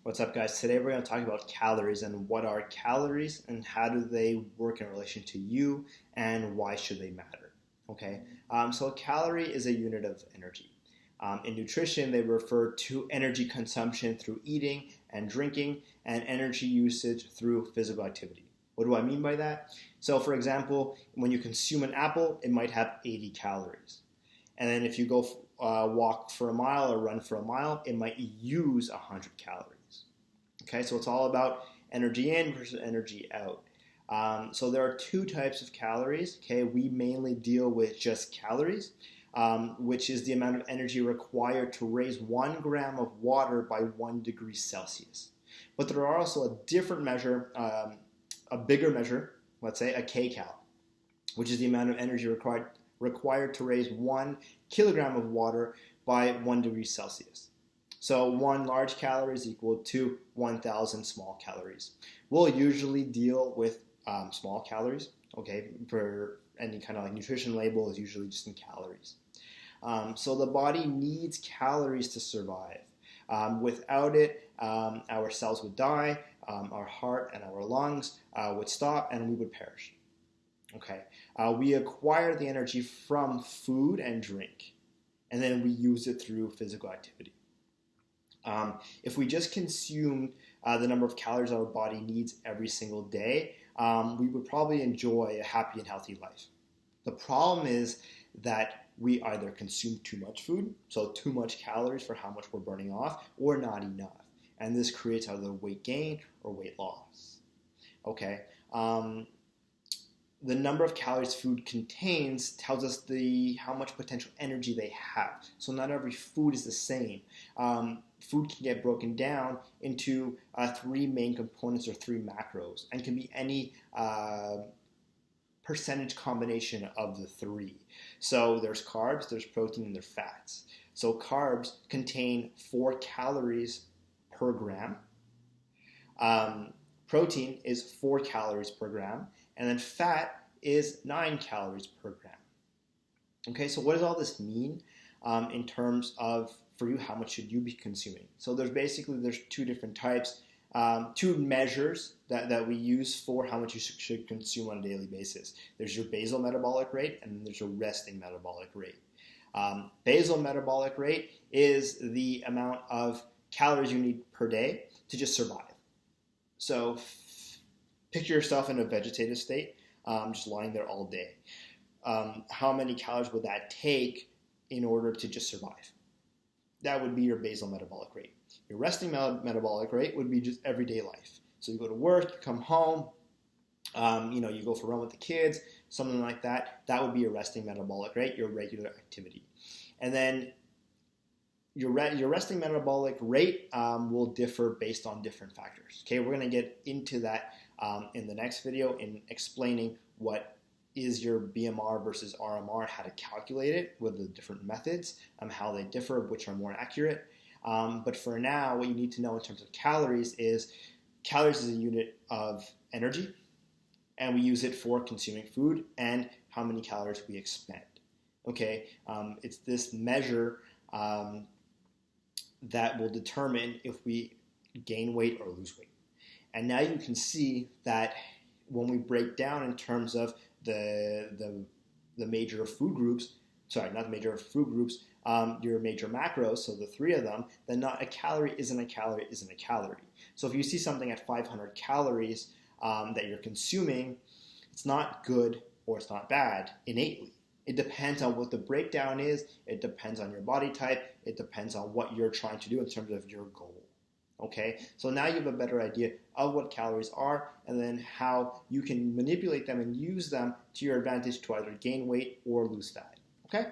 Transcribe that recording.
What's up, guys? Today we're going to talk about calories and what are calories and how do they work in relation to you and why should they matter. Okay, so a calorie is a unit of energy. In nutrition, they refer to energy consumption through eating and drinking and energy usage through physical activity. What do I mean by that? So, for example, when you consume an apple, it might have 80 calories. And then if you go walk for a mile or run for a mile, it might use 100 calories. Okay, so it's all about energy in versus energy out. So there are two types of calories. Okay, we mainly deal with just calories, which is the amount of energy required to raise 1 gram of water by 1 degree Celsius. But there are also a different measure, a bigger measure, let's say a kcal, which is the amount of energy required to raise 1 kilogram of water by 1 degree Celsius. So 1 large calorie is equal to 1,000 small calories. We'll usually deal with small calories, okay, for any kind of like nutrition label is usually just in calories. So the body needs calories to survive. Without it, our cells would die, our heart and our lungs would stop, and we would perish. Okay, we acquire the energy from food and drink, and then we use it through physical activity. If we just consumed the number of calories our body needs every single day, we would probably enjoy a happy and healthy life. The problem is that we either consume too much food, so too much calories for how much we're burning off, or not enough. And this creates either weight gain or weight loss. Okay. The number of calories food contains tells us how much potential energy they have. So not every food is the same. Food can get broken down into 3 main components or 3 macros and can be any percentage combination of the 3. So there's carbs, there's protein, and there's fats. So carbs contain 4 calories per gram. Protein is 4 calories per gram, and then fat is 9 calories per gram. Okay, so what does all this mean in terms of, for you, how much should you be consuming? So there's 2 different types, 2 measures that we use for how much you should consume on a daily basis. There's your basal metabolic rate, and then there's your resting metabolic rate. Basal metabolic rate is the amount of calories you need per day to just survive. So picture yourself in a vegetative state, just lying there all day. How many calories would that take in order to just survive? That would be your basal metabolic rate. Your resting metabolic rate would be just everyday life. So you go to work, you come home, you go for a run with the kids, something like that. That would be your resting metabolic rate, your regular activity. And then your resting metabolic rate will differ based on different factors. Okay, we're going to get into that in the next video in explaining what is your BMR versus RMR, how to calculate it with the different methods, how they differ, which are more accurate. But for now, what you need to know in terms of calories is a unit of energy, and we use it for consuming food and how many calories we expend. Okay, it's this measure that will determine if we gain weight or lose weight. And now you can see that when we break down in terms of the major food groups, your major macros, so the 3 of them, then not a calorie isn't a calorie isn't a calorie. So if you see something at 500 calories that you're consuming, it's not good or it's not bad innately. It depends on what the breakdown is. It depends on your body type. It depends on what you're trying to do in terms of your goal. Okay, so now you have a better idea of what calories are and then how you can manipulate them and use them to your advantage to either gain weight or lose fat. Okay?